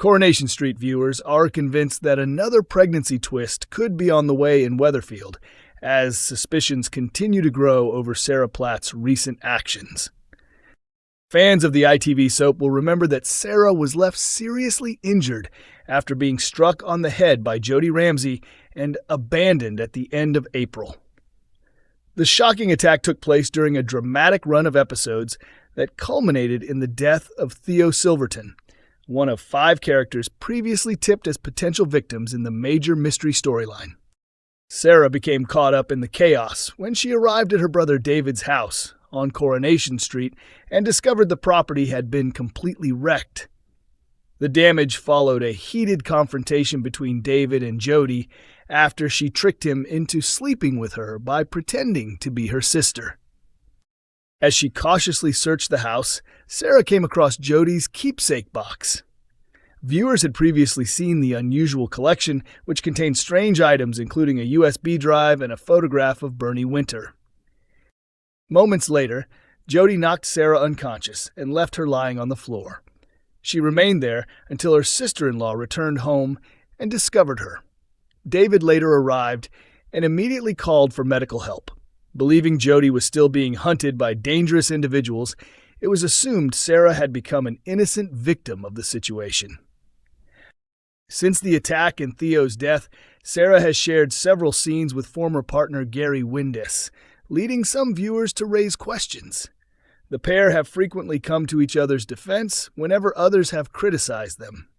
Coronation Street viewers are convinced that another pregnancy twist could be on the way in Weatherfield, as suspicions continue to grow over Sarah Platt's recent actions. Fans of the ITV soap will remember that Sarah was left seriously injured after being struck on the head by Jodie Ramsey and abandoned at the end of April. The shocking attack took place during a dramatic run of episodes that culminated in the death of Theo Silverton, one of 5 characters previously tipped as potential victims in the major mystery storyline. Sarah became caught up in the chaos when she arrived at her brother David's house on Coronation Street and discovered the property had been completely wrecked. The damage followed a heated confrontation between David and Jodie after she tricked him into sleeping with her by pretending to be her sister. As she cautiously searched the house, Sarah came across Jodie's keepsake box. Viewers had previously seen the unusual collection, which contained strange items including a USB drive and a photograph of Bernie Winter. Moments later, Jodie knocked Sarah unconscious and left her lying on the floor. She remained there until her sister-in-law returned home and discovered her. David later arrived and immediately called for medical help. Believing Jodie was still being hunted by dangerous individuals, it was assumed Sarah had become an innocent victim of the situation. Since the attack and Theo's death, Sarah has shared several scenes with former partner Gary Windass, leading some viewers to raise questions. The pair have frequently come to each other's defense whenever others have criticized them.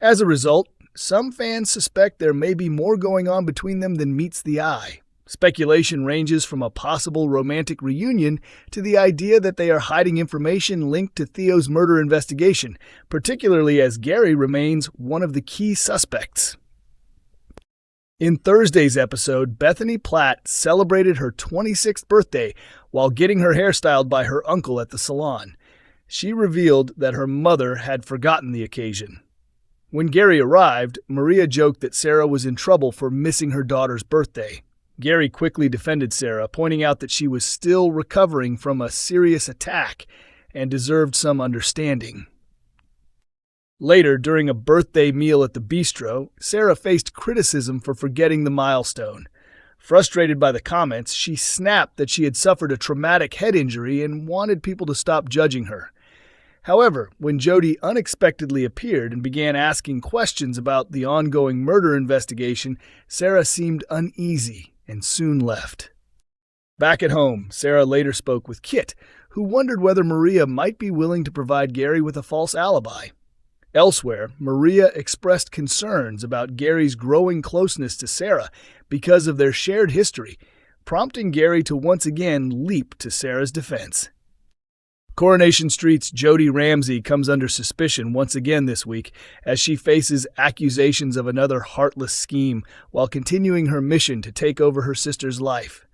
As a result, some fans suspect there may be more going on between them than meets the eye. Speculation ranges from a possible romantic reunion to the idea that they are hiding information linked to Theo's murder investigation, particularly as Gary remains one of the key suspects. In Thursday's episode, Bethany Platt celebrated her 26th birthday while getting her hair styled by her uncle at the salon. She revealed that her mother had forgotten the occasion. When Gary arrived, Maria joked that Sarah was in trouble for missing her daughter's birthday. Gary quickly defended Sarah, pointing out that she was still recovering from a serious attack and deserved some understanding. Later, during a birthday meal at the bistro, Sarah faced criticism for forgetting the milestone. Frustrated by the comments, she snapped that she had suffered a traumatic head injury and wanted people to stop judging her. However, when Jodie unexpectedly appeared and began asking questions about the ongoing murder investigation, Sarah seemed uneasy and soon left. Back at home, Sarah later spoke with Kit, who wondered whether Maria might be willing to provide Gary with a false alibi. Elsewhere, Maria expressed concerns about Gary's growing closeness to Sarah because of their shared history, prompting Gary to once again leap to Sarah's defense. Coronation Street's Jodie Ramsey comes under suspicion once again this week as she faces accusations of another heartless scheme while continuing her mission to take over her sister's life.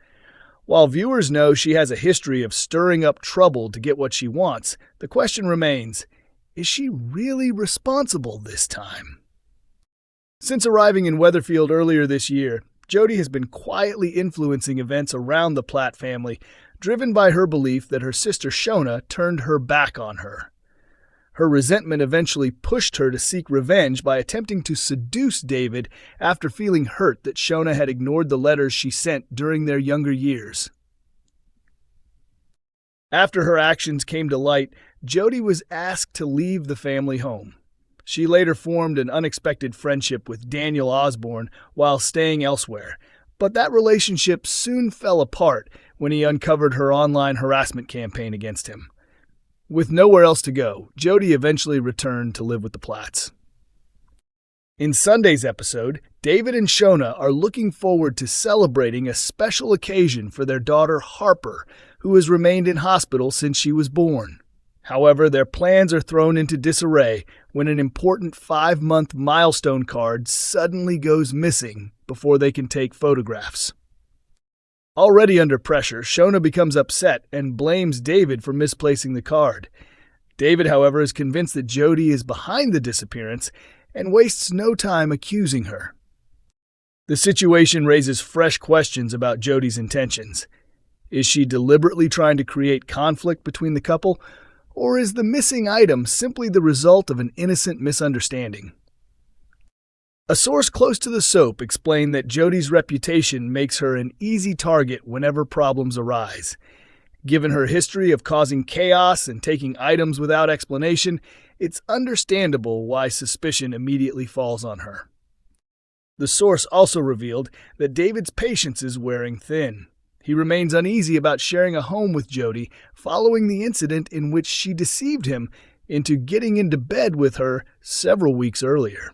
While viewers know she has a history of stirring up trouble to get what she wants, the question remains, is she really responsible this time? Since arriving in Weatherfield earlier this year, Jodie has been quietly influencing events around the Platt family, driven by her belief that her sister Shona turned her back on her. Her resentment eventually pushed her to seek revenge by attempting to seduce David after feeling hurt that Shona had ignored the letters she sent during their younger years. After her actions came to light, Jodie was asked to leave the family home. She later formed an unexpected friendship with Daniel Osborne while staying elsewhere, but that relationship soon fell apart when he uncovered her online harassment campaign against him. With nowhere else to go, Jodie eventually returned to live with the Platts. In Sunday's episode, David and Shona are looking forward to celebrating a special occasion for their daughter Harper, who has remained in hospital since she was born. However, their plans are thrown into disarray when an important 5-month milestone card suddenly goes missing before they can take photographs. Already under pressure, Shona becomes upset and blames David for misplacing the card. David, however, is convinced that Jodie is behind the disappearance and wastes no time accusing her. The situation raises fresh questions about Jodie's intentions. Is she deliberately trying to create conflict between the couple, Or is the missing item simply the result of an innocent misunderstanding? A source close to the soap explained that Jodie's reputation makes her an easy target whenever problems arise. Given her history of causing chaos and taking items without explanation, it's understandable why suspicion immediately falls on her. The source also revealed that David's patience is wearing thin. He remains uneasy about sharing a home with Jodie following the incident in which she deceived him into getting into bed with her several weeks earlier.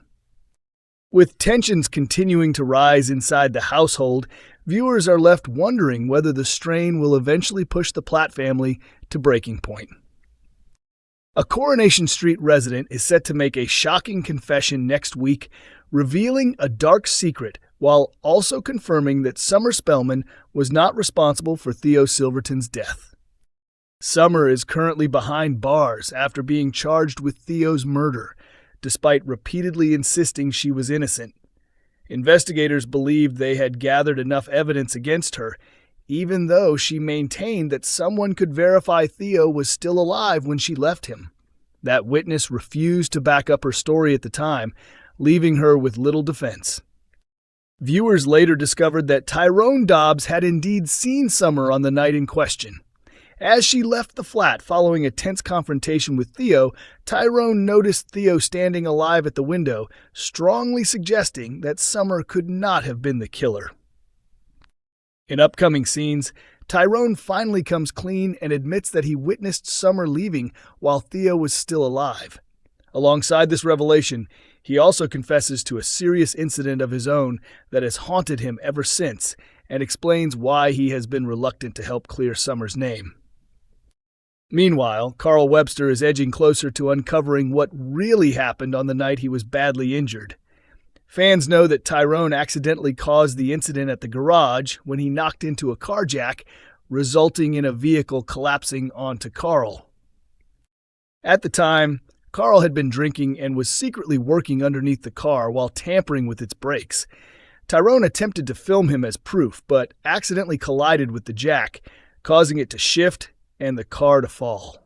With tensions continuing to rise inside the household, viewers are left wondering whether the strain will eventually push the Platt family to breaking point. A Coronation Street resident is set to make a shocking confession next week, revealing a dark secret while also confirming that Summer Spellman was not responsible for Theo Silverton's death. Summer is currently behind bars after being charged with Theo's murder, despite repeatedly insisting she was innocent. Investigators believed they had gathered enough evidence against her, even though she maintained that someone could verify Theo was still alive when she left him. That witness refused to back up her story at the time, leaving her with little defense. Viewers later discovered that Tyrone Dobbs had indeed seen Summer on the night in question. As she left the flat following a tense confrontation with Theo, Tyrone noticed Theo standing alive at the window, strongly suggesting that Summer could not have been the killer. In upcoming scenes, Tyrone finally comes clean and admits that he witnessed Summer leaving while Theo was still alive. Alongside this revelation, he also confesses to a serious incident of his own that has haunted him ever since, and explains why he has been reluctant to help clear Summer's name. Meanwhile, Carl Webster is edging closer to uncovering what really happened on the night he was badly injured. Fans know that Tyrone accidentally caused the incident at the garage when he knocked into a car jack, resulting in a vehicle collapsing onto Carl. At the time, Carl had been drinking and was secretly working underneath the car while tampering with its brakes. Tyrone attempted to film him as proof, but accidentally collided with the jack, causing it to shift and the car to fall.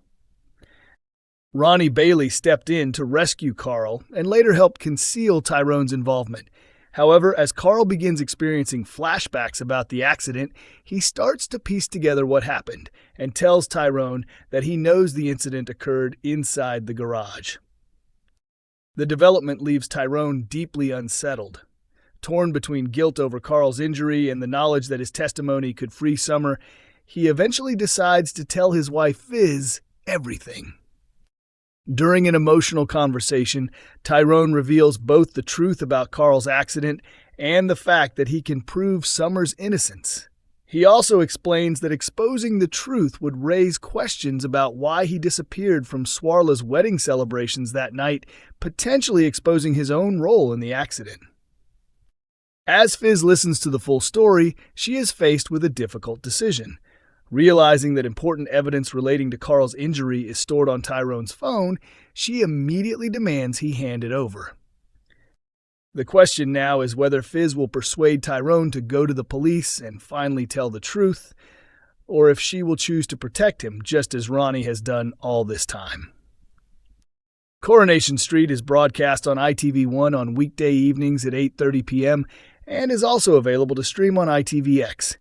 Ronnie Bailey stepped in to rescue Carl and later helped conceal Tyrone's involvement. However, as Carl begins experiencing flashbacks about the accident, he starts to piece together what happened and tells Tyrone that he knows the incident occurred inside the garage. The development leaves Tyrone deeply unsettled. Torn between guilt over Carl's injury and the knowledge that his testimony could free Summer, he eventually decides to tell his wife Fiz everything. During an emotional conversation, Tyrone reveals both the truth about Carl's accident and the fact that he can prove Summer's innocence. He also explains that exposing the truth would raise questions about why he disappeared from Swarla's wedding celebrations that night, potentially exposing his own role in the accident. As Fiz listens to the full story, she is faced with a difficult decision. Realizing that important evidence relating to Carl's injury is stored on Tyrone's phone, she immediately demands he hand it over. The question now is whether Fiz will persuade Tyrone to go to the police and finally tell the truth, or if she will choose to protect him just as Ronnie has done all this time. Coronation Street is broadcast on ITV1 on weekday evenings at 8:30 p.m. and is also available to stream on ITVX.